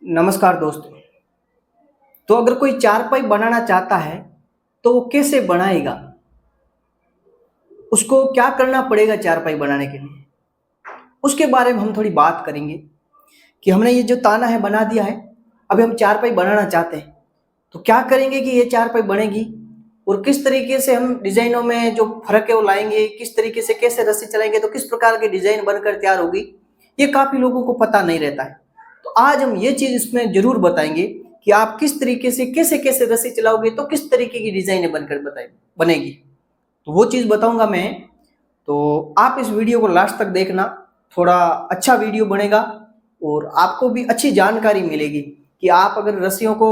नमस्कार दोस्तों। तो अगर कोई चारपाई बनाना चाहता है तो वो कैसे बनाएगा? उसको क्या करना पड़ेगा चारपाई बनाने के लिए? उसके बारे में हम थोड़ी बात करेंगे कि हमने ये जो ताना है बना दिया है, अभी हम चारपाई बनाना चाहते हैं तो क्या करेंगे कि ये चारपाई बनेगी और किस तरीके से हम डिजाइनों में जो फर्क है वो लाएंगे, किस तरीके से कैसे रस्सी चलाएंगे तो किस प्रकार की डिजाइन बनकर तैयार होगी, ये काफी लोगों को पता नहीं रहता है। तो आज हम ये चीज इसमें जरूर बताएंगे कि आप किस तरीके से कैसे कैसे रस्सी चलाओगे तो किस तरीके की डिजाइन बनकर बनेगी। तो वो चीज बताऊंगा मैं। तो आप इस वीडियो को लास्ट तक देखना, थोड़ा अच्छा वीडियो बनेगा और आपको भी अच्छी जानकारी मिलेगी कि आप अगर रस्सियों को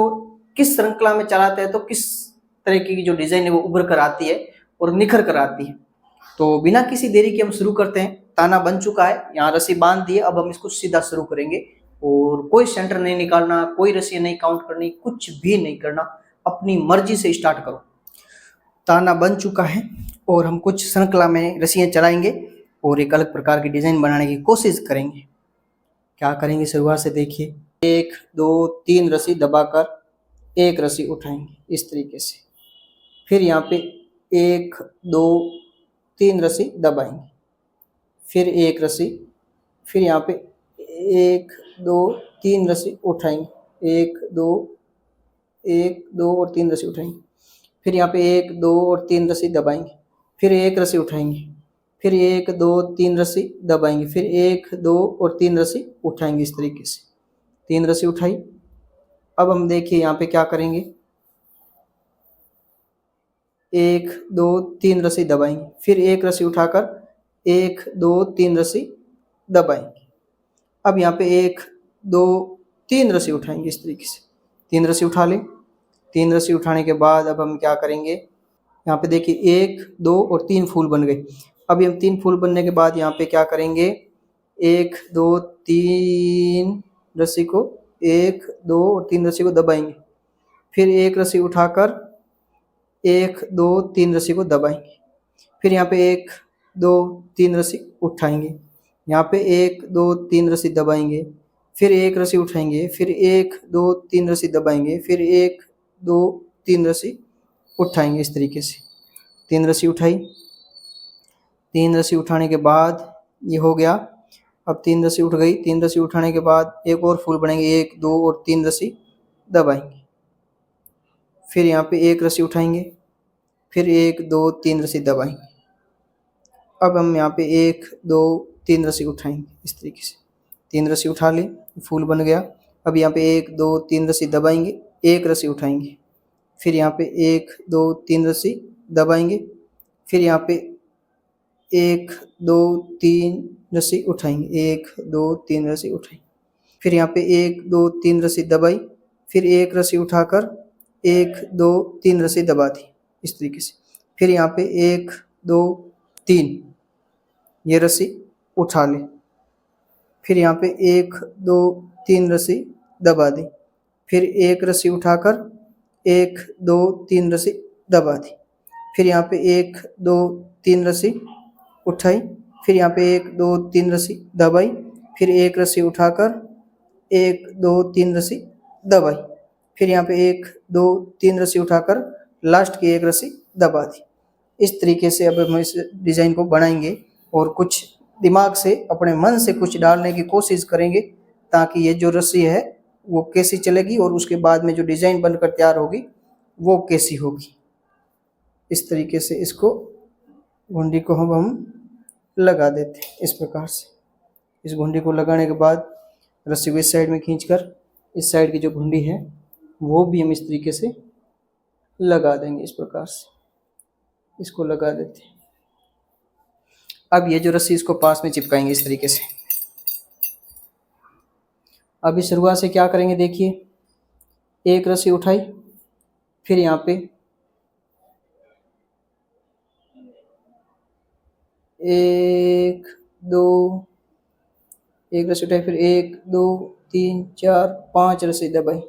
किस श्रृंखला में चलाते हैं तो किस तरीके की जो डिजाइन है वो उभर कर आती है और निखर कर आती है। तो बिना किसी देरी के हम शुरू करते हैं। ताना बन चुका है, यहाँ रस्सी बांध दी है, अब हम इसको सीधा शुरू करेंगे और कोई सेंटर नहीं निकालना, कोई रस्सी नहीं काउंट करनी, कुछ भी नहीं करना, अपनी मर्जी से स्टार्ट करो। ताना बन चुका है और हम कुछ श्रृंखला में रस्सियां चलाएंगे और एक अलग प्रकार की डिजाइन बनाने की कोशिश करेंगे। क्या करेंगे शुरुआत से देखिए। 1 2 3 रस्सी दबाकर एक रस्सी उठाएंगे इस तरीके से, फिर यहाँ पे 1 2 3 रस्सी दबाएंगे, फिर एक रस्सी, फिर यहाँ पे 1 2 3 रस्सी उठाएंगे, 1 2 और 3 रस्सी उठाएंगे, फिर यहाँ पे 1 2 और 3 रस्सी दबाएंगे, फिर एक रस्सी उठाएंगे, फिर 1 2 3 रस्सी दबाएंगे, फिर 1 2 और 3 रस्सी उठाएंगे इस तरीके से। 3 रस्सी उठाई। अब हम देखिए यहाँ पे क्या करेंगे। 1 2 3 रस्सी दबाएंगे, फिर एक रस्सी उठाकर 1 2 3 रस्सी दबाएंगे। अब यहाँ पे 1 2 3 रस्सी उठाएंगे इस तरीके से। 3 रस्सी उठा लें। 3 रस्सी उठाने के बाद अब हम क्या करेंगे, यहाँ पे देखिए 1 2 और 3 फूल बन गए। अभी हम 3 फूल बनने के बाद यहाँ पे क्या करेंगे, 1 2 3 रस्सी को 1 2 और 3 रस्सी को दबाएंगे, फिर एक रस्सी उठाकर 1 2 3 रस्सी को दबाएंगे, फिर यहाँ पे 1 2 3 रस्सी उठाएंगे, यहाँ पे 1 2 3 रस्सी दबाएंगे, फिर एक रस्सी उठाएंगे, फिर 1 2 3 रस्सी दबाएंगे, फिर 1 2 3 रस्सी उठाएंगे इस तरीके से। 3 रस्सी उठाई। 3 रस्सी उठाने के बाद ये हो गया। अब 3 रस्सी उठ गई। 3 रस्सी उठाने के बाद एक और फूल बनेंगे, 1 2 और 3 रस्सी दबाएंगे, फिर यहाँ पे एक रस्सी उठाएंगे, फिर 1 2 3 रस्सी दबाएंगे। अब हम यहाँ पे 1 2 3 रस्सी उठाएंगे इस तरीके से। 3 रस्सी उठा ले, फूल बन गया। अब यहाँ पे 1 2 3 रस्सी दबाएंगे, एक रस्सी उठाएंगे, फिर यहाँ पे 1 2 3 रस्सी दबाएंगे, फिर यहाँ पे 1 2 3 रस्सी उठाएंगे, 1 2 3 रस्सी उठाएंगे, फिर यहाँ पे 1 2 3 रस्सी दबाई, फिर एक रस्सी उठाकर 1 2 3 रस्सी दबा दी इस तरीके से, फिर यहाँ पे 1 2 3 ये रस्सी उठा ले, फिर यहाँ पे 1 2 3 रस्सी दबा दी, फिर एक रस्सी उठाकर 1 2 3 रस्सी दबा दी, फिर यहाँ पे 1 2 3 रस्सी उठाई, फिर यहाँ पे 1 2 3 रस्सी दबाई, फिर एक रस्सी उठाकर 1 2 3 रस्सी दबाई, फिर यहाँ पे 1 2 3 रस्सी उठाकर लास्ट की एक रस्सी दबा दी। इस तरीके से अब हम इस डिज़ाइन को बनाएंगे और कुछ दिमाग से, अपने मन से कुछ डालने की कोशिश करेंगे ताकि ये जो रस्सी है वो कैसी चलेगी और उसके बाद में जो डिज़ाइन बनकर तैयार होगी वो कैसी होगी। इस तरीके से इसको, घुंडी को हम लगा देते हैं इस प्रकार से। इस घुंडी को लगाने के बाद रस्सी को इस साइड में खींचकर इस साइड की जो घुंडी है वो भी हम इस तरीके से लगा देंगे। इस प्रकार से इसको लगा देते हैं। अब ये जो रस्सी इसको पास में चिपकाएंगे इस तरीके से। अभी शुरुआत से क्या करेंगे देखिए, एक रस्सी उठाई, फिर यहाँ पे 1 2 एक रस्सी उठाई, फिर 1 2 3 4 5 रस्सी दबाई,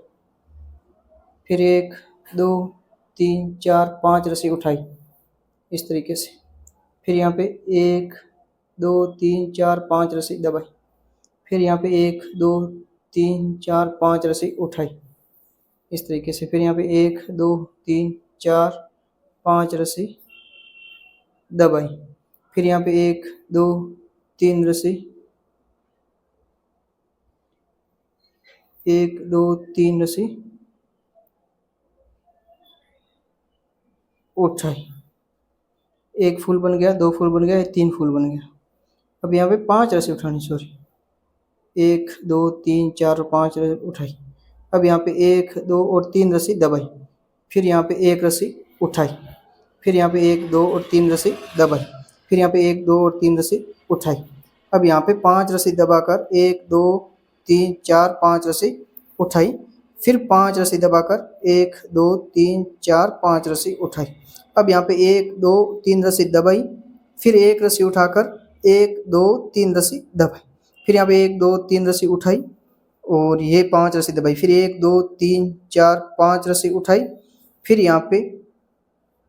फिर 1 2 3 4 5 रस्सी उठाई इस तरीके से, फिर यहाँ पे 1 2 3 4 5 रस्सी दबाई, फिर यहाँ पे 1 2 3 4 5 रस्सी उठाई इस तरीके से। फिर यहाँ पे 1 2 3 4 5 रस्सी दबाई। फिर यहाँ पे 1 2 3 रस्सी 1 2 3 रस्सी उठाई। एक फूल बन गया, 2 फूल बन गया, 3 फूल बन गया। अब यहाँ पे 5 रस्सी उठानी, सॉरी 1 2 3 4 और 5 रस्सी उठाई। अब यहाँ पे 1 2 और 3 रस्सी दबाई। फिर यहाँ पे 1 रस्सी उठाई। फिर यहाँ पे 1 2 और 3 रस्सी दबाई। फिर यहाँ पे 1 2 और 3 रस्सी उठाई। अब यहाँ पे 5 रस्सी दबाकर 1 2 3 4 5 रस्सी उठाई। फिर 5 रस्सी दबाकर 1 2 3 4 5 रस्सी उठाई। अब यहाँ पे 1 2 3 रस्सी दबाई। फिर 1 रस्सी उठाकर 1 2 3 रस्सी दबाई। फिर यहाँ पे 1 2 3 रस्सी उठाई और ये 5 रस्सी दबाई। फिर 1 2 3 4 5 रस्सी उठाई। फिर यहाँ पे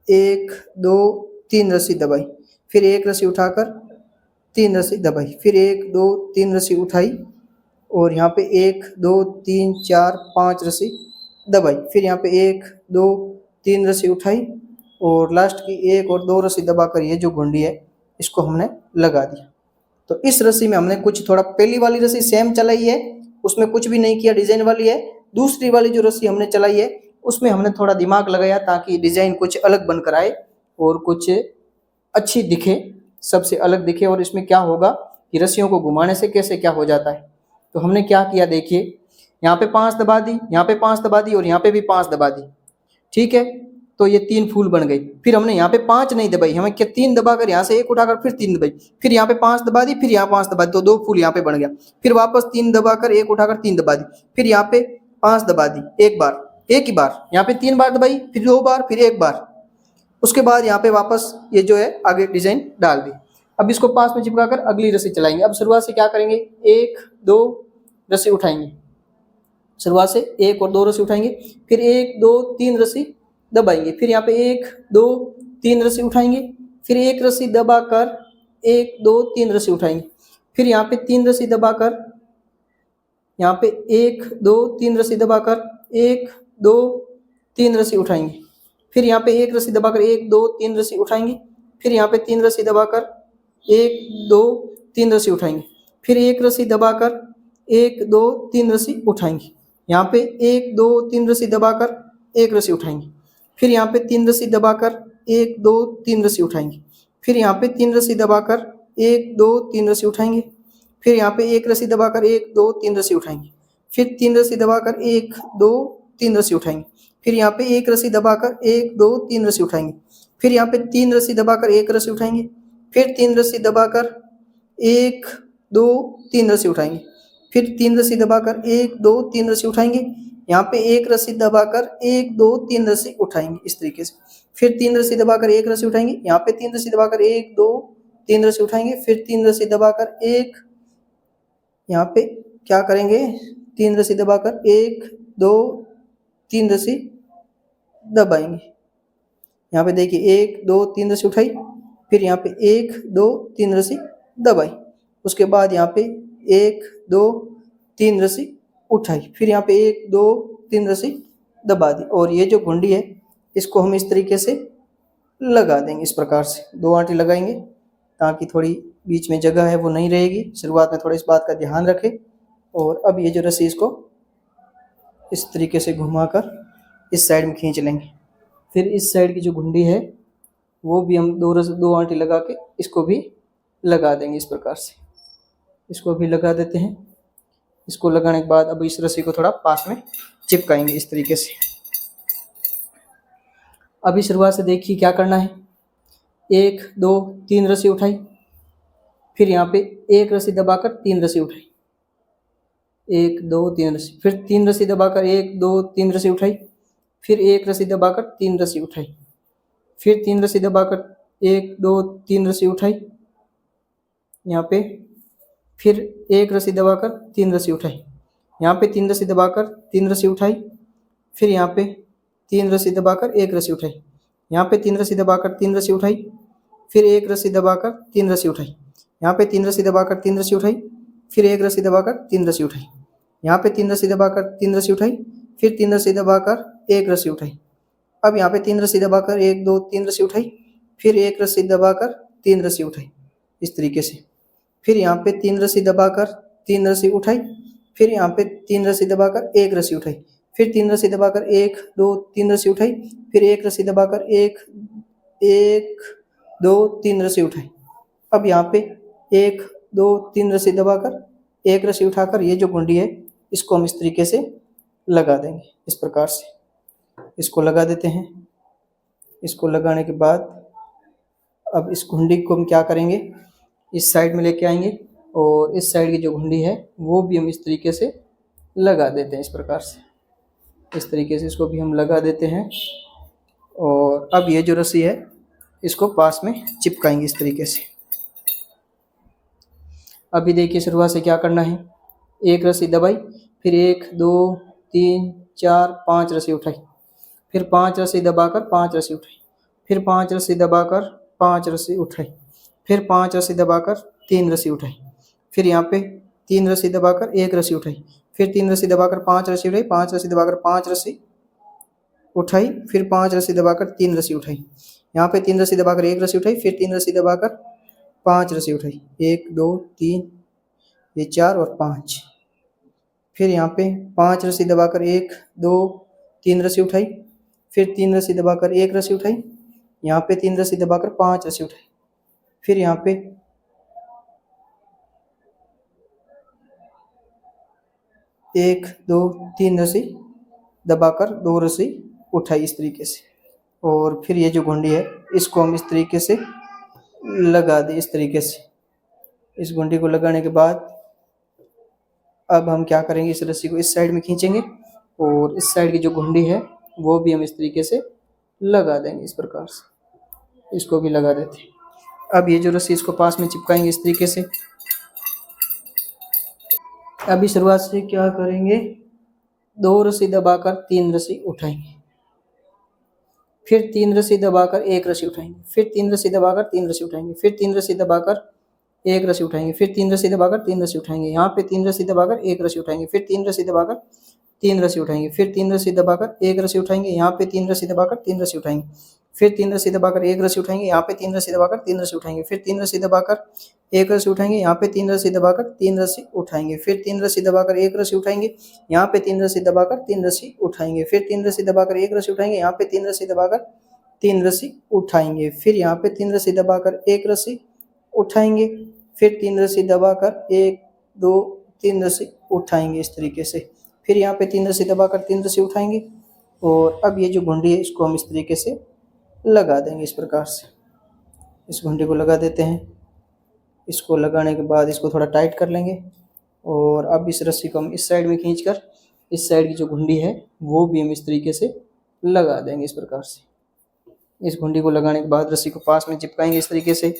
1 2 3 रस्सी दबाई। फिर 1 रस्सी उठाकर 3 रस्सी दबाई। फिर 1 2 3 रस्सी उठाई और यहाँ पे 1 2 3 4 5 रस्सी दबाई। फिर यहाँ पे 1 2 3 रस्सी उठाई और लास्ट की 1 और 2 रस्सी दबाकर ये जो घुंडी है इसको हमने लगा दिया। तो इस रस्सी में हमने कुछ थोड़ा, पहली वाली रस्सी सेम चलाई है, उसमें कुछ भी नहीं किया, डिजाइन वाली है। दूसरी वाली जो रस्सी हमने चलाई है उसमें हमने थोड़ा दिमाग लगाया ताकि डिजाइन कुछ अलग बनकर आए और कुछ अच्छी दिखे, सबसे अलग दिखे। और इसमें क्या होगा कि रस्सियों को घुमाने से कैसे क्या हो जाता है। तो हमने क्या किया, देखिए यहाँ पे 5 दबा दी, यहाँ पे 5 दबा दी और यहाँ पे भी 5 दबा दी, ठीक है। तो ये 3 फूल बन गई। फिर हमने यहाँ पे 5 नहीं दबाई, हमें क्या 3 दबाकर यहाँ से 1 उठाकर फिर 3 दबाई। फिर यहाँ पे 5 दबा दी, फिर यहाँ 5 दबा दी, तो 2 फूल यहाँ पे बन गया। फिर वापस 3 दबाकर 1 उठाकर 3 दबा दी। फिर यहाँ पे 5 दबा दी, एक ही बार, यहाँ पे 3 बार दबाई, फिर 2 बार, फिर 1 बार। उसके बाद यहाँ पे वापस ये जो है आगे डिजाइन डाल दी। अब इसको पास में चिपका कर अगली रस्सी चलाएंगे। अब शुरुआत से क्या करेंगे, 1 2 रस्सी उठाएंगे, शुरुआत से 1 और 2 रस्सी उठाएंगे। फिर 1 2 3 रस्सी दबाएंगे। फिर यहाँ पे 1 2 3 रस्सी उठाएंगे। फिर 1 रस्सी दबाकर 1 2 3 रस्सी उठाएंगे। फिर यहाँ पे 3 रस्सी दबाकर, यहाँ पे 1 2 3 रस्सी दबाकर 1 2 3 रस्सी उठाएंगे। फिर यहाँ पे 1 रस्सी दबाकर 1 2 3 रस्सी उठाएंगे। फिर यहाँ पे 3 रस्सी दबाकर 1 2 3 रस्सी उठाएंगे। फिर 1 रस्सी दबाकर 1 2 3 रस्सी उठाएंगे। यहाँ पे 1 2 3 रस्सी दबाकर 1 रस्सी उठाएंगे। फिर यहाँ पे 3 रस्सी दबाकर 1 2 3 रस्सी उठाएंगे। फिर यहाँ पे 3 रस्सी दबाकर 1 2 3 रस्सी उठाएंगे। फिर यहाँ पे 1 रस्सी दबाकर 1 2 3 रस्सी उठाएंगे। फिर 3 रस्सी दबाकर 1 2 3 रस्सी उठाएंगे। फिर यहाँ पे 1 रस्सी दबाकर 1 2 3 रस्सी उठाएंगे। फिर यहाँ पे 3 रस्सी दबाकर 1 रस्सी उठाएंगे। फिर 3 रस्सी दबाकर 1 2 3 रस्सी उठाएंगे। फिर 3 रस्सी दबाकर 1 2 3 रस्सी उठाएंगे। यहाँ पे 1 रस्सी दबाकर 1 2 3 रस्सी उठाएंगे इस तरीके से। फिर 3 रस्सी दबाकर 1 रस्सी उठाएंगे। यहाँ पे 3 रस्सी दबाकर 1 2 3 रस्सी उठाएंगे। फिर 3 रस्सी दबाकर 1, यहाँ पे क्या करेंगे, 3 रस्सी दबाकर 1 2 3 रस्सी दबाएंगे। यहाँ पे देखिए 1 2 3 रस्सी उठाई, फिर यहाँ पे 1 2 3 रस्सी दबाई। उसके बाद यहाँ पे 1 2 3 रस्सी उठाई। फिर यहाँ पे 1 2 3 रस्सी दबा दी। और ये जो घुंडी है इसको हम इस तरीके से लगा देंगे, इस प्रकार से 2 आंटी लगाएंगे ताकि थोड़ी बीच में जगह है वो नहीं रहेगी। शुरुआत में थोड़ा इस बात का ध्यान रखें। और अब ये जो रस्सी इसको इस तरीके से घुमाकर इस साइड में खींच लेंगे। फिर इस साइड की जो घुंडी है वो भी हम 2 आंटी लगा के इसको भी लगा देंगे इस प्रकार से। इसको भी लगा देते हैं। इसको लगाने के बाद अब इस रस्सी को थोड़ा पास में चिपकाएंगे इस तरीके से। अभी शुरुआत से देखिए क्या करना है, 1 2 3 रस्सी उठाई, फिर यहाँ पे 1 रस्सी दबाकर 3 रस्सी उठाई, 1 2 3 रस्सी, फिर 3 रस्सी दबाकर 1 2 3 रस्सी उठाई, फिर 1 रस्सी दबाकर 3 रस्सी उठाई, फिर 3 रस्सी दबाकर 1 2 3 रस्सी उठाई यहाँ पे, फिर 1 रस्सी दबाकर 3 रस्सी उठाई, यहाँ पे 3 रस्सी दबाकर 3 रस्सी उठाई, फिर यहाँ पे 3 रस्सी दबाकर 1 रस्सी उठाई, यहाँ पे 3 रस्सी दबाकर 3 रस्सी उठाई, फिर 1 रस्सी दबाकर 3 रस्सी उठाई, यहाँ पे 3 रस्सी दबाकर 3 रस्सी उठाई, फिर 1 रस्सी दबाकर 3 रस्सी उठाई, यहाँ पे 3 रस्सी दबाकर 3 रस्सी उठाई, फिर 3 रस्सी दबाकर 1 रस्सी उठाई। अब यहाँ पे 3 रस्सी दबाकर 1 2 3 रस्सी उठाई, फिर 1 रस्सी दबाकर 3 रस्सी उठाई, इस तरीके से। फिर यहाँ पे 3 रस्सी दबाकर 3 रस्सी उठाई, फिर यहाँ पे 3 रस्सी दबाकर 1 रस्सी उठाई, फिर 3 रस्सी दबाकर 1 2 3 रस्सी उठाई, फिर 1 रस्सी दबाकर 1 1 2 3 रस्सी उठाई। अब यहाँ पे 1 2 3 रस्सी दबाकर 1 रस्सी उठाकर ये जो घुंडी है इसको हम इस तरीके से लगा देंगे, इस प्रकार से इसको लगा देते हैं। इसको लगाने के बाद अब इस घुंडी को हम क्या करेंगे, इस साइड में लेके आएंगे और इस साइड की जो घुंडी है वो भी हम इस तरीके से लगा देते हैं, इस प्रकार से, इस तरीके से इसको भी हम लगा देते हैं। और अब ये जो रस्सी है इसको पास में चिपकाएंगे इस तरीके से। अभी देखिए शुरुआत से क्या करना है, एक रस्सी दबाई, फिर 1 2 3 4 5 रस्सी उठाई, फिर 5 रस्सी दबाकर 5 रस्सी उठाई, फिर 5 रस्सी दबाकर 5 रस्सी उठाई, फिर 5 रस्सी दबाकर 3 रस्सी उठाई, फिर यहाँ पे 3 रस्सी दबाकर 1 रस्सी उठाई, फिर 3 रस्सी दबाकर 5 रस्सी उठाई, 5 रस्सी दबाकर 5 रस्सी उठाई, फिर 5 रस्सी दबाकर 3 रस्सी उठाई, यहाँ पे 3 रस्सी दबाकर 1 रस्सी उठाई, फिर 3 रस्सी दबाकर 5 रस्सी उठाई, 1 2 3 ये 4 और 5, फिर यहाँ पे 5 रस्सी दबाकर 1 2 3 रस्सी उठाई, फिर 3 रस्सी दबाकर 1 रस्सी उठाई, यहाँ पे 3 रस्सी दबाकर 5 रस्सी उठाई, फिर यहाँ पे 1 2 3 रस्सी दबाकर 2 रस्सी उठाई, इस तरीके से। और फिर ये जो घुंडी है इसको हम इस तरीके से लगा दें, इस तरीके से। इस घुंडी को लगाने के बाद अब हम क्या करेंगे, इस रस्सी को इस साइड में खींचेंगे और इस साइड की जो घुंडी है वो भी हम इस तरीके से लगा देंगे, इस प्रकार से इसको भी लगा देते हैं। अब ये जो रस्सी इसको पास में चिपकाएंगे इस तरीके से। अभी शुरुआत से क्या करेंगे, 2 रस्सी दबाकर 3 रस्सी उठाएंगे, फिर 3 रस्सी दबाकर 1 रस्सी उठाएंगे, फिर 3 रस्सी दबाकर 3 रस्सी उठाएंगे, फिर 3 रस्सी दबाकर 1 रस्सी उठाएंगे, फिर 3 रस्सी दबाकर 3 रस्सी उठाएंगे, यहाँ पे 3 रस्सी दबाकर 1 रस्सी उठाएंगे, फिर 3 रस्सी दबाकर 3 रस्सी उठाएंगे, फिर 3 रस्सी दबाकर 1 रस्सी उठाएंगे, यहाँ पे 3 रस्सी दबाकर 3 रस्सी उठाएंगे, फिर 3 रस्सी दबाकर 1 रस्सी उठाएंगे, यहाँ पे 3 रस्सी दबाकर 3 रस्सी उठाएंगे, फिर 3 रस्सी दबाकर 1 रस्सी उठाएंगे, यहाँ पे 3 रस्सी दबाकर 3 रस्सी उठाएंगे, फिर 3 रस्सी दबाकर 1 रस्सी उठाएंगे, यहाँ पे 3 रस्सी दबाकर 3 रस्सी उठाएंगे, फिर 3 रस्सी दबाकर 1 रस्सी उठाएंगे, यहाँ पे 3 रस्सी दबाकर 3 रस्सी उठाएंगे, फिर यहाँ पे 3 रस्सी दबाकर 1 रस्सी उठाएंगे, फिर 3 रस्सी दबाकर 1 2 3 रस्सी उठाएंगे, इस तरीके से। फिर यहाँ पे 3 रस्सी दबाकर 3 रस्सी उठाएंगे और अब ये जो घुंडी है इसको हम इस तरीके से लगा देंगे, इस प्रकार से। इस घुंडी को लगा देते हैं। इसको लगाने के बाद इसको थोड़ा टाइट कर लेंगे और अब इस रस्सी को हम इस साइड में खींचकर इस साइड की जो घुंडी है वो भी हम इस तरीके से लगा देंगे, इस प्रकार से। इस घुंडी को लगाने के बाद रस्सी को पास में चिपकाएंगे इस तरीके से।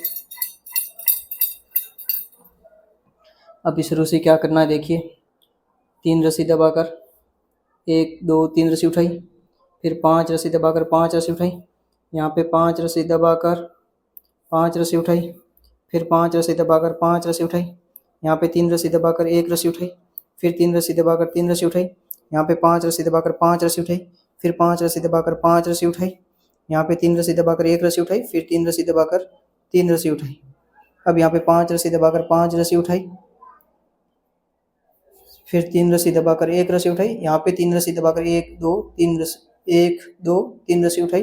अब इस रस्सी क्या करना है, देखिए 3 रस्सी दबाकर 1 2 3 रस्सी उठाई, फिर 5 रस्सी दबाकर 5 रस्सी उठाई, यहाँ पे 5 रस्सी दबाकर 5 रस्सी उठाई, फिर 5 रस्सी दबाकर 5 रस्सी उठाई, यहाँ पे 3 रस्सी दबाकर 1 रस्सी उठाई, फिर 3 रस्सी दबाकर 3 रस्सी उठाई, यहाँ पे 5 रस्सी दबाकर 5 रस्सी उठाई, फिर 5 रस्सी दबाकर 5 रस्सी उठाई, यहाँ पे 3 रस्सी दबाकर 1 रस्सी उठाई, फिर 3 रस्सी दबाकर 3 रस्सी उठाई। अब यहाँ पे 5 रस्सी दबाकर 5 रस्सी उठाई, फिर 3 रस्सी दबाकर 1 रस्सी उठाई, यहाँ पे 3 रस्सी दबाकर 1 2 3 रस्सी 1 2 3 रस्सी उठाई,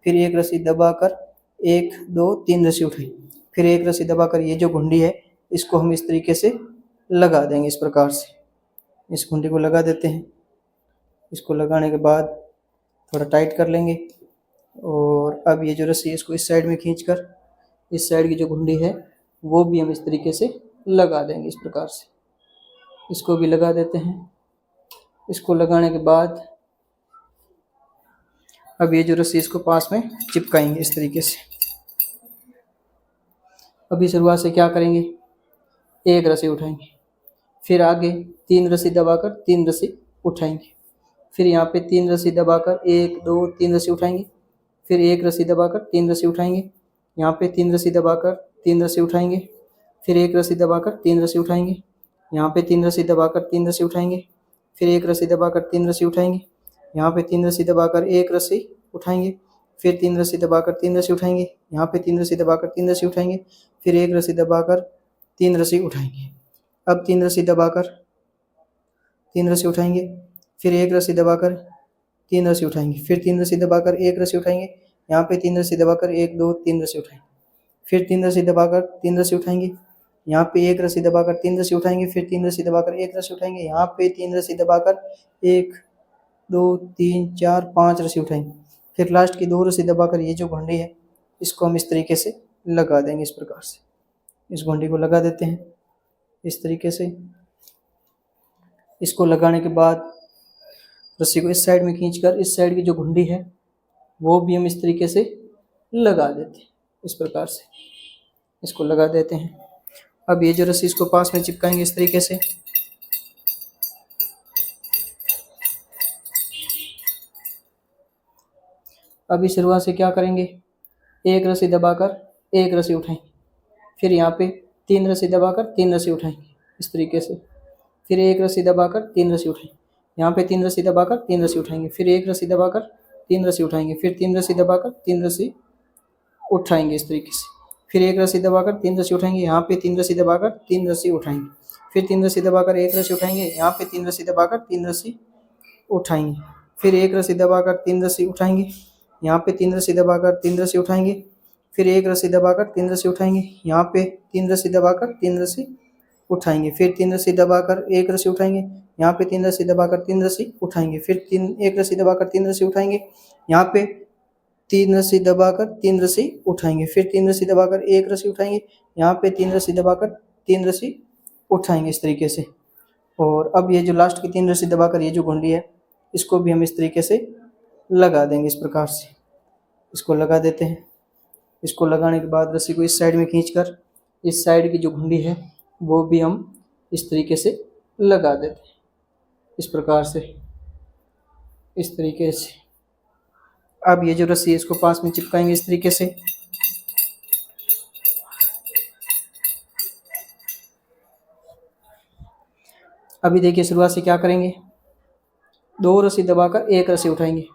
फिर 1 रस्सी दबाकर 1 2 3 रस्सी उठाई, फिर 1 रस्सी दबाकर ये जो घुंडी है इसको हम इस तरीके से लगा देंगे, इस प्रकार से। इस घुंडी को लगा देते हैं। इसको लगाने के बाद थोड़ा टाइट कर लेंगे और अब ये जो रस्सी है इसको इस साइड में खींचकर इस साइड की जो घुंडी है वो भी हम इस तरीके से लगा देंगे, इस प्रकार से। इसको भी लगा देते हैं। इसको लगाने के बाद अब ये जो रस्सी इसको पास में चिपकाएंगे इस तरीके से। अभी शुरुआत से क्या करेंगे, 1 रस्सी उठाएंगे, फिर आगे 3 रस्सी दबाकर 3 रस्सी उठाएंगे, फिर यहाँ पे 3 रस्सी दबाकर 1 2 3 रस्सी उठाएंगे, फिर 1 रस्सी दबाकर 3 रस्सी उठाएंगे, यहाँ पे 3 रस्सी दबाकर 3 रस्सी उठाएंगे, फिर 1 रस्सी दबाकर 3 रस्सी उठाएंगे, यहाँ पे 3 रस्सी दबाकर 3 रस्सी उठाएंगे, फिर एक रस्सी दबाकर 3 रस्सी उठाएंगे, यहाँ पे 3 रस्सी दबाकर 1 रस्सी उठाएंगे, फिर 3 रस्सी दबाकर 3 रस्सी उठाएंगे, यहाँ पे 3 रस्सी दबाकर 3 रस्सी उठाएंगे, फिर 1 रस्सी दबाकर 3 रस्सी उठाएंगे। अब 3 रस्सी दबाकर 3 रस्सी उठाएंगे, फिर 1 रस्सी दबाकर 3 रस्सी उठाएंगे, फिर 3 रस्सी दबाकर 1 रस्सी उठाएंगे, यहाँ पे 3 रस्सी दबाकर 1 2 3 रस्सी उठाएंगे, फिर 3 रस्सी दबाकर 3 रस्सी उठाएंगे, यहाँ पे 1 रस्सी दबाकर 3 रस्सी उठाएंगे, फिर 3 रस्सी दबाकर 1 रस्सी उठाएंगे, यहाँ पे 3 रस्सी दबाकर 1 2 3 4 5 रस्सी उठाएंगे, फिर लास्ट की 2 रस्सी दबाकर ये जो घुंडी है इसको हम इस तरीके से लगा देंगे। इस प्रकार से इस घुंडी को लगा देते हैं इस तरीके से। इसको लगाने के बाद रस्सी को इस साइड में खींचकर इस साइड की जो घुंडी है वो भी हम इस तरीके से लगा देते हैं। इस प्रकार से इसको लगा देते हैं। अब ये जो रस्सी इसको पास में चिपकाएंगे इस तरीके से। अभी शुरुआत से क्या करेंगे, एक रस्सी दबाकर एक रस्सी उठाएंगे, फिर यहाँ पे 3 रस्सी दबाकर 3 रस्सी उठाएंगे इस तरीके से, फिर 1 रस्सी दबाकर 3 रस्सी उठाएंगे, यहाँ पे 3 रस्सी दबाकर 3 रस्सी उठाएंगे, फिर 1 रस्सी दबाकर 3 रस्सी उठाएंगे, फिर 3 रस्सी दबाकर 3 रस्सी उठाएंगे इस तरीके से, फिर 1 रस्सी दबाकर 3 रस्सी उठाएंगे, यहाँ पे 3 रस्सी दबाकर 3 रस्सी उठाएंगे, फिर 3 रस्सी दबाकर 1 रस्सी उठाएंगे, यहाँ पे 3 रस्सी दबाकर 3 रस्सी उठाएंगे, फिर 1 रस्सी दबाकर 3 रस्सी उठाएंगे, यहाँ पे 3 रस्सी दबाकर 3 रस्सी उठाएंगे, फिर 1 रस्सी दबाकर 3 रस्सी उठाएंगे, यहाँ पे 3 रस्सी दबाकर 3 रस्सी उठाएंगे, फिर 3 रस्सी दबाकर 1 रस्सी उठाएंगे, यहाँ पे 3 रस्सी दबाकर 3 रस्सी उठाएंगे, फिर 1 रस्सी दबाकर 3 रस्सी उठाएंगे, यहाँ पे 3 रस्सी दबाकर 3 रस्सी उठाएंगे, फिर 3 रस्सी दबाकर 1 रस्सी उठाएंगे, यहाँ पे 3 रस्सी दबाकर 3 रस्सी उठाएंगे इस तरीके से। और अब ये जो लास्ट की 3 रस्सी दबाकर ये जो घुंडी है इसको भी हम इस तरीके से लगा देंगे। इस प्रकार से इसको लगा देते हैं। इसको लगाने के बाद रस्सी को इस साइड में खींचकर इस साइड की जो घुंडी है वो भी हम इस तरीके से लगा देते हैं। इस प्रकार से इस तरीके से। अब ये जो रस्सी है इसको पास में चिपकाएंगे इस तरीके से। अभी देखिए शुरुआत से क्या करेंगे, 2 रस्सी दबाकर 1 रस्सी उठाएंगे,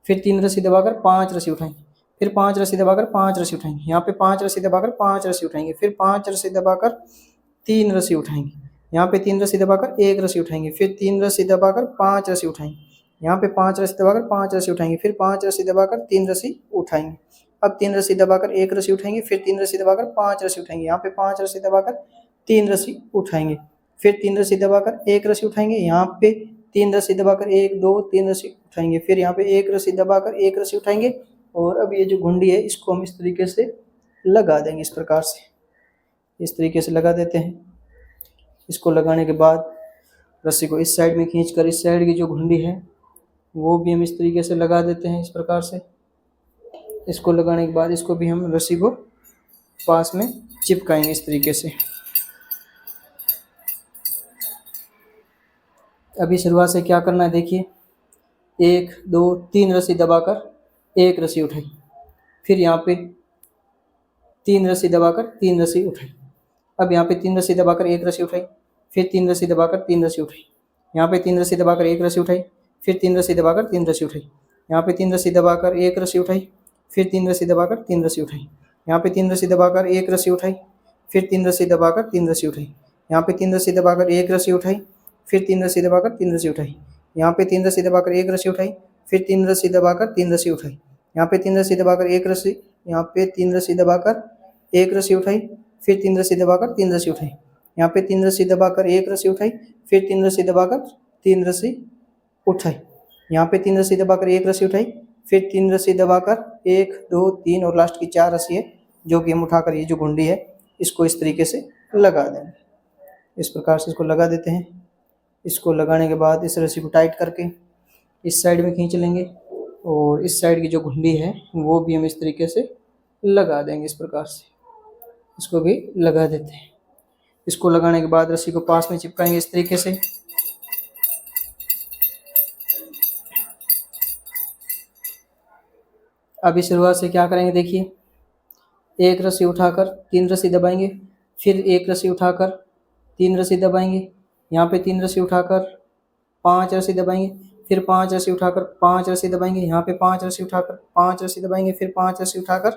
फिर 3 रस्सी दबाकर 5 रस्सी उठाएंगे, फिर 5 रस्सी दबाकर 5 रस्सी उठाएंगे, यहाँ पे 5 रस्सी दबाकर 5 रस्सी उठाएंगे, फिर 5 रस्सी दबाकर 3 रस्सी उठाएंगे, यहाँ पे 3 रस्सी दबाकर 1 रस्सी उठाएंगे, फिर 3 रस्सी दबाकर 5 रस्सी उठाएंगे, यहाँ पे 5 रस्सी दबाकर 5 रस्सी उठाएंगे, फिर 5 रस्सी दबाकर 3 रस्सी उठाएंगे। अब 3 रस्सी दबाकर 1 रस्सी उठाएंगे, फिर 3 रस्सी दबाकर 5 रस्सी उठाएंगे, यहाँ पे 5 रस्सी दबाकर 3 रस्सी उठाएंगे, फिर 3 रस्सी दबाकर 1 रस्सी उठाएंगे, यहाँ पे 3 रस्सी दबाकर 1 2 3 रस्सी उठाएंगे, फिर यहाँ पे 1 रस्सी दबाकर 1 रस्सी उठाएंगे। और अब ये जो घुंडी है इसको हम इस तरीके से लगा देंगे। इस प्रकार से इस तरीके से लगा देते हैं। इसको लगाने के बाद रस्सी को इस साइड में खींचकर इस साइड की जो घुंडी है वो भी हम इस तरीके से लगा देते हैं। इस प्रकार से इसको लगाने के बाद इसको भी हम रस्सी को पास में चिपकाएंगे इस तरीके से। अभी शुरुआत से क्या करना है देखिए, 1 2 3 रस्सी दबाकर 1 रस्सी उठाई, फिर यहाँ पे 3 रस्सी दबाकर 3 रस्सी उठाई। अब यहाँ पे 3 रस्सी दबाकर 1 रस्सी उठाई, फिर 3 रस्सी दबाकर 3 रस्सी उठाई, यहाँ पे 3 रस्सी दबाकर 1 रस्सी उठाई, फिर 3 रस्सी दबाकर 3 रस्सी उठाई, यहाँ पे 3 रस्सी दबाकर 1 रस्सी उठाई, फिर 3 रस्सी दबाकर 3 रस्सी उठाई, यहाँ पे 3 रस्सी दबाकर 1 रस्सी उठाई, फिर 3 रस्सी दबाकर 3 रस्सी उठाई, यहाँ पे 3 रस्सी दबाकर 1 रस्सी उठाई, फिर 3 रस्सी दबाकर 3 रस्सी उठाई, यहाँ पे 3 रस्सी दबाकर 1 रस्सी उठाई, फिर 3 रस्सी दबाकर 3 रस्सी उठाई, यहाँ पे 3 रस्सी दबाकर 1 रस्सी, यहाँ पे 3 रस्सी दबाकर 1 रस्सी उठाई, फिर 3 रस्सी दबाकर 3 रस्सी उठाई, यहाँ पे 3 रस्सी दबाकर 1 रस्सी उठाई, फिर 3 रस्सी दबाकर 3 रस्सी उठाई, यहाँ पे 3 रस्सी दबाकर 1 रस्सी उठाई, फिर 3 रस्सी दबाकर 1 2 3 और लास्ट की 4 रस्सी है जो कि हम उठाकर ये जो घुंडी है इसको इस तरीके से लगा देंगे। इस प्रकार से इसको लगा देते हैं। इसको लगाने के बाद इस रस्सी को टाइट करके इस साइड में खींच लेंगे और इस साइड की जो घुंडी है वो भी हम इस तरीके से लगा देंगे। इस प्रकार से इसको भी लगा देते हैं। इसको लगाने के बाद रस्सी को पास में चिपकाएंगे इस तरीके से। अभी शुरुआत से क्या करेंगे देखिए, 1 रस्सी उठाकर 3 रस्सी दबाएंगे, फिर 1 रस्सी उठाकर 3 रस्सी दबाएंगे, यहाँ पे 3 रस्सी उठाकर 5 रस्सी दबाएंगे, फिर 5 रस्सी उठाकर 5 रस्सी दबाएंगे, यहाँ पे 5 रस्सी उठाकर 5 रस्सी दबाएंगे, फिर 5 रस्सी उठाकर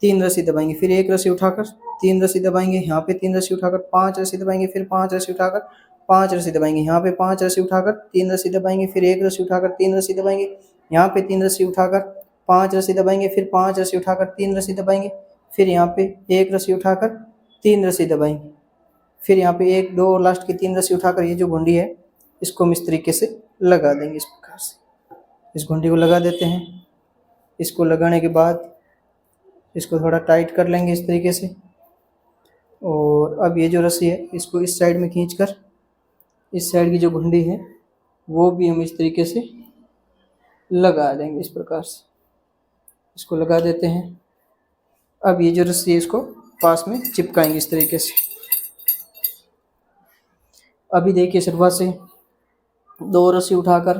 3 रस्सी दबाएंगे, फिर 1 रस्सी उठाकर 3 रस्सी दबाएंगे, यहाँ पे 3 रस्सी उठाकर 5 रस्सी दबाएंगे, फिर 5 रस्सी उठाकर 5 रस्सी दबाएंगे, यहाँ पे 5 रस्सी उठाकर 3 रस्सी दबाएंगे, फिर 1 रस्सी उठाकर 3 रस्सी दबाएंगे, यहाँ पे 3 रस्सी उठाकर 5 रस्सी दबाएंगे, फिर 5 रस्सी उठाकर 3 रस्सी दबाएंगे, फिर यहाँ पे 1 रस्सी उठाकर 3 रस्सी दबाएंगे, फिर यहाँ पे 1 2 और लास्ट की 3 रस्सी उठाकर ये जो घुंडी है इसको हम इस तरीके से लगा देंगे। इस प्रकार से इस घुंडी को लगा देते हैं। इसको लगाने के बाद इसको थोड़ा टाइट कर लेंगे इस तरीके से, और अब ये जो रस्सी है इसको इस साइड में खींचकर इस साइड की जो घुंडी है वो भी हम इस तरीके से लगा देंगे। इस प्रकार से इसको लगा देते हैं। अब ये जो रस्सी है इसको पास में चिपकाएंगे इस तरीके से। अभी देखिए शुरुआत से 2 रस्सी उठाकर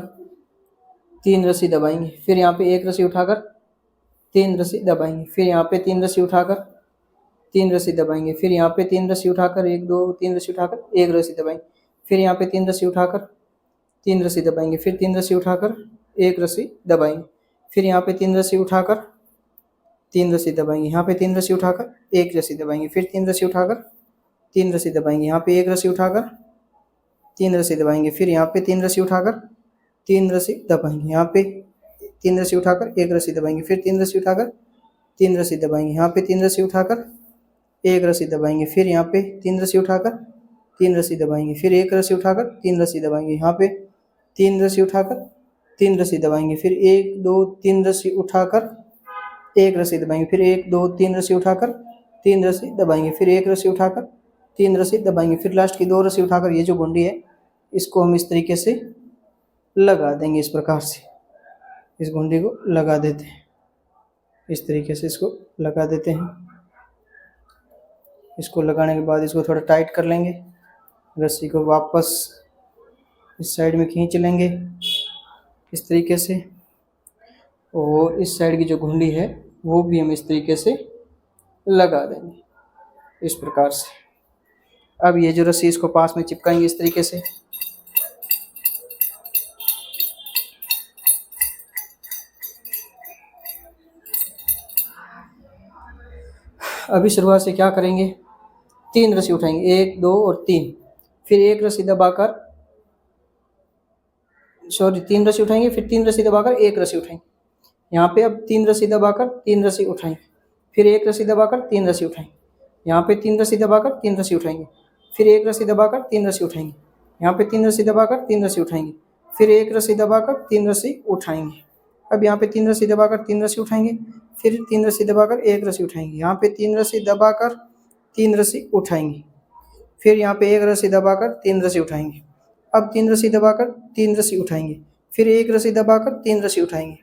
3 रस्सी दबाएंगे, फिर यहाँ पे 1 रस्सी उठाकर 3 रस्सी दबाएंगे, फिर यहाँ पे 3 रस्सी उठाकर 3 रस्सी दबाएंगे, फिर यहाँ पे 3 रस्सी उठाकर 1 2 3 रस्सी उठाकर 1 रस्सी दबाएंगे, फिर यहाँ पे 3 रस्सी उठाकर 3 रस्सी दबाएंगे, फिर 3 रस्सी उठाकर 1 रस्सी दबाएंगे, फिर यहाँ पे 3 रस्सी उठाकर 3 रस्सी दबाएंगे, यहाँ पे 3 रस्सी उठाकर 1 रस्सी दबाएंगे, फिर 3 रस्सी उठाकर 3 रस्सी दबाएंगे, यहाँ पे 1 रस्सी उठाकर 3 रस्सी दबाएंगे, फिर यहाँ पे 3 रस्सी उठाकर 3 रस्सी दबाएंगे, यहाँ पे 3 रस्सी उठाकर 1 रस्सी दबाएंगे, फिर 3 रस्सी उठाकर 3 रस्सी दबाएंगे, यहाँ पे 3 रस्सी उठाकर 1 रस्सी दबाएंगे, फिर यहाँ पे 3 रस्सी उठाकर 3 रस्सी दबाएंगे, फिर 1 रस्सी उठाकर 3 रस्सी दबाएंगे, यहाँ पे 3 रस्सी उठाकर 3 रस्सी दबाएंगे, फिर 1 2 3 रस्सी उठाकर 1 रस्सी दबाएंगे, फिर 1 2 3 रस्सी उठाकर 3 रस्सी दबाएंगे, फिर 1 रस्सी उठाकर 3 रस्सी दबाएंगे, फिर लास्ट की 2 रस्सी उठाकर ये जो घुंडी है इसको हम इस तरीके से लगा देंगे। इस प्रकार से इस घुंडी को लगा देते हैं। इस तरीके से इसको लगा देते हैं। इसको लगाने के बाद इसको थोड़ा टाइट कर लेंगे, रस्सी को वापस इस साइड में खींच लेंगे इस तरीके से, और इस साइड की जो घुंडी है वो भी हम इस तरीके से लगा देंगे इस प्रकार से। अब ये जो रस्सी इसको पास में चिपकाएंगे इस तरीके से। अभी शुरुआत से क्या करेंगे, 3 रस्सी उठाएंगे, 1 2 और 3, फिर 1 रस्सी दबाकर 3 रस्सी उठाएंगे, फिर 3 रस्सी दबाकर 1 रस्सी उठाएंगे, यहाँ पे अब 3 रस्सी दबाकर 3 रस्सी उठाएंगे, फिर 1 रस्सी दबाकर 3 रस्सी उठाएंगे, यहाँ पे 3 रस्सी दबाकर 3 रस्सी उठाएंगे, फिर 1 रस्सी दबाकर 3 रस्सी उठाएंगे, यहाँ पे 3 रस्सी दबाकर 3 रस्सी उठाएंगे, फिर 1 रस्सी दबाकर 3 रस्सी उठाएंगे। अब यहाँ पे 3 रस्सी दबाकर 3 रस्सी उठाएंगे, फिर 3 रस्सी दबाकर 1 रस्सी उठाएंगे, यहाँ पे 3 रस्सी दबाकर 3 रस्सी उठाएंगे, फिर यहाँ पे 1 रस्सी दबाकर 3 रस्सी उठाएंगे, अब 3 रस्सी दबाकर 3 रस्सी उठाएंगे, फिर 1 रस्सी दबाकर 3 रस्सी उठाएंगे,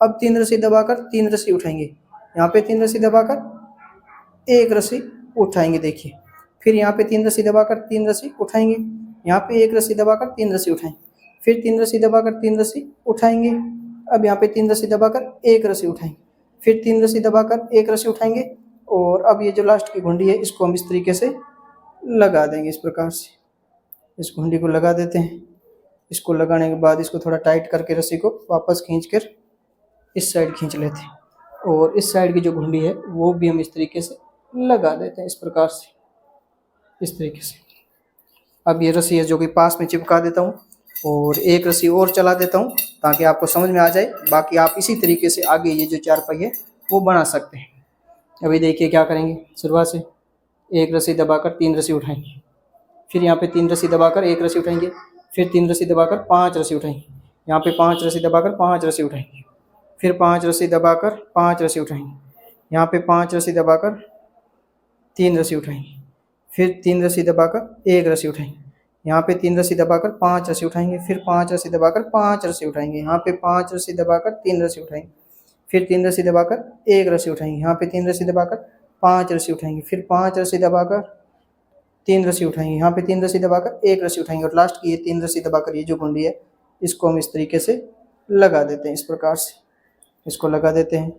अब 3 रस्सी दबाकर 3 रस्सी उठाएंगे, यहाँ पे 3 रस्सी दबाकर 1 रस्सी उठाएंगे। देखिए, फिर यहाँ पे 3 रस्सी दबाकर 3 रस्सी उठाएंगे, यहाँ पे 1 रस्सी दबाकर 3 रस्सी उठाएंगे, फिर 3 रस्सी दबाकर 3 रस्सी उठाएंगे, अब यहाँ पे 3 रस्सी दबाकर 1 रस्सी उठाएंगे, फिर 3 रस्सी दबाकर 1 रस्सी उठाएंगे, और अब ये जो लास्ट की घुंडी है इसको हम इस तरीके से लगा देंगे। इस प्रकार से इस घुंडी को लगा देते हैं। इसको लगाने के बाद इसको थोड़ा टाइट करके रस्सी को वापस खींचकर इस साइड खींच लेते हैं, और इस साइड की जो घुंडी है वो भी हम इस तरीके से लगा देते हैं इस प्रकार से, इस तरीके से। अब ये रस्सी है जो कि पास में चिपका देता हूँ, और एक रस्सी और चला देता हूँ ताकि आपको समझ में आ जाए। बाकी आप इसी तरीके से आगे ये जो चारपाई है वो बना सकते हैं। अभी देखिए क्या करेंगे, शुरुआत से 1 रस्सी दबाकर 3 रस्सी उठाएंगे, फिर यहाँ पे 3 रस्सी दबाकर 1 रस्सी उठाएंगे, फिर 3 रस्सी दबाकर 5 रस्सी उठाएंगे, यहाँ पे 5 रस्सी दबाकर 5 रस्सी उठाएंगे, फिर 5 रस्सी दबाकर 5 रस्सी उठाएंगे, यहाँ पे 5 रस्सी दबाकर 3 रस्सी उठाएंगे, फिर 3 रस्सी दबाकर 1 रस्सी उठाएंगे, यहाँ पे 3 रस्सी दबाकर 5 रस्सी उठाएंगे, फिर 5 रस्सी दबाकर 5 रस्सी उठाएंगे, यहाँ पे 5 रस्सी दबाकर 3 रस्सी उठाएंगे, फिर 3 रस्सी दबाकर 1 रस्सी उठाएंगे, यहाँ पे 3 रस्सी दबाकर 5 रस्सी उठाएंगे, फिर 5 रस्सी दबाकर 3 रस्सी उठाएंगे, यहाँ पे 3 रस्सी दबाकर 1 रस्सी उठाएंगे, और लास्ट की ये 3 रस्सी दबाकर ये जो घुंडी है इसको हम इस तरीके से लगा देते हैं। इस प्रकार से इसको लगा देते हैं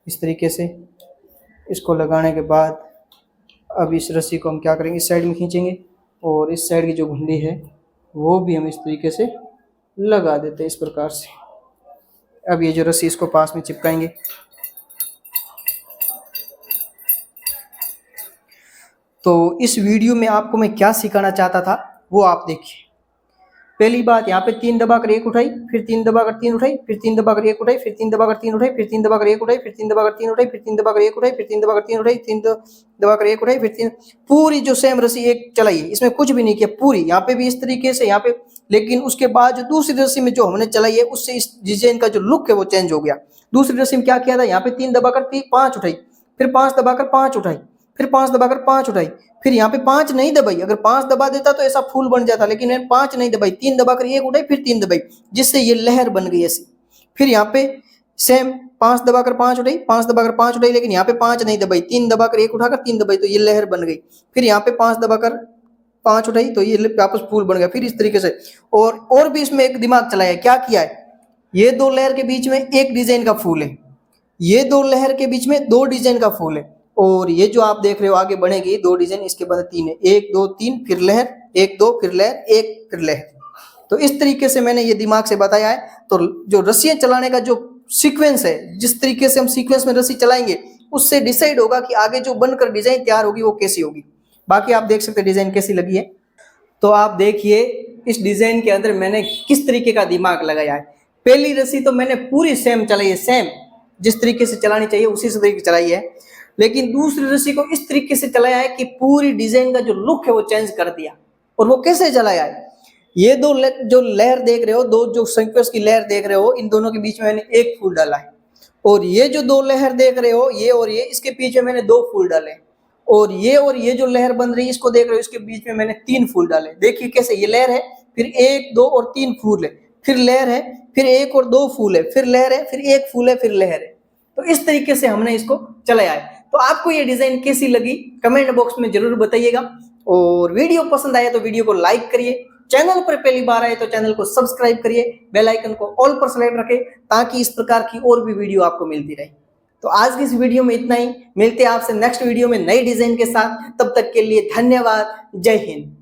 इस तरीके से। इसको लगाने के बाद अब इस रस्सी को हम क्या करेंगे, इस साइड में खींचेंगे, और इस साइड की जो घुंडी है वो भी हम इस तरीके से लगा देते हैं इस प्रकार से। अब ये जो रस्सी इसको पास में चिपकाएंगे। तो इस वीडियो में आपको मैं क्या सिखाना चाहता था वो आप देखिए। पहली बात, यहाँ पे 3 दबाकर 1 उठाई, फिर 3 दबाकर 3 उठाई, फिर 3 दबाकर 1 उठाई, फिर 3 दबाकर 3 उठाई, फिर 3 दबाकर 1 उठाई, फिर 3 दबाकर 3 उठाई, फिर 3 दबाकर 1 उठाई, फिर 3 दबाकर 3 उठाई, 3 दबाकर 1 उठाई, फिर 3, पूरी जो सेम रस्सी एक चलाई है, इसमें कुछ भी नहीं किया, पूरी यहाँ पे भी इस तरीके से, यहाँ पे। लेकिन उसके बाद जो दूसरी रस्सी में जो हमने चलाई है उससे इस डिजाइन का जो लुक है वो चेंज हो गया। दूसरी रस्सी में क्या किया था, यहाँ पे 3 दबाकर 5 उठाई, फिर 5 दबाकर 5 उठाई, फिर 5 दबाकर 5 उठाई, फिर यहाँ पे 5 नहीं दबाई। अगर 5 दबा देता तो ऐसा फूल बन जाता, लेकिन मैंने 5 नहीं दबाई, 3 दबाकर 1 उठाई, फिर 3 दबाई, जिससे ये लहर बन गई ऐसी। फिर यहाँ पे सेम 5 दबाकर 5 उठाई, 5 दबाकर 5 उठाई, लेकिन यहाँ पे 5 नहीं दबाई, 3 दबाकर 1 उठाकर 3 दबाई, तो ये लहर बन गई। फिर यहाँ पे 5 दबाकर 5 उठाई, तो ये वापस फूल बन गया। फिर इस तरीके से और भी इसमें एक दिमाग चलाया, क्या किया है, ये 2 लहर के बीच में एक डिजाइन का फूल है, ये 2 लहर के बीच में 2 डिजाइन का फूल है, और ये जो आप देख रहे हो आगे बढ़ेगी 2 डिजाइन, इसके बाद 3 है, 1 2 3, फिर लहर, 1 2, फिर लहर, 1 फिर लहर। तो इस तरीके से मैंने ये दिमाग से बताया है। तो जो रस्सियां चलाने का जो सीक्वेंस है, जिस तरीके से हम सीक्वेंस में रस्सी चलाएंगे उससे डिसाइड होगा कि आगे जो बनकर डिजाइन तैयार होगी वो कैसी होगी। बाकी आप देख सकते हैं डिजाइन कैसी लगी है। तो आप देखिए इस डिजाइन के अंदर मैंने किस तरीके का दिमाग लगाया है। पहली रस्सी तो मैंने पूरी सेम चलाई है, सेम जिस तरीके से चलानी चाहिए उसी से तरीके चलाई है, लेकिन दूसरी रस्सी को इस तरीके से चलाया है कि पूरी डिजाइन का जो लुक है वो चेंज कर दिया। और वो कैसे चलाया है, ये दो जो लहर देख रहे हो, दो जो सीक्वेंस की लहर देख रहे हो, इन दोनों के बीच में मैंने एक फूल डाला है, और ये जो 2 लहर देख रहे हो, ये और ये, इसके बीच में मैंने 2 फूल डाले, और ये जो लहर बन रही है इसको देख रहे हो, इसके बीच में मैंने 3 फूल डाले। देखिए कैसे, ये लहर है, फिर 1 2 और 3 फूल है, फिर लहर है, फिर 1 और 2 फूल है, फिर लहर है, फिर 1 फूल है, फिर लहर है। तो इस तरीके से हमने इसको चलाया है। तो आपको ये डिजाइन कैसी लगी कमेंट बॉक्स में जरूर बताइएगा, और वीडियो पसंद आया तो वीडियो को लाइक करिए, चैनल पर पहली बार आए तो चैनल को सब्सक्राइब करिए, बेल आइकन को ऑल पर सेलेक्ट रखें ताकि इस प्रकार की और भी वीडियो आपको मिलती रहे। तो आज की इस वीडियो में इतना ही, मिलते हैं आपसे नेक्स्ट वीडियो में नई डिजाइन के साथ। तब तक के लिए धन्यवाद, जय हिंद।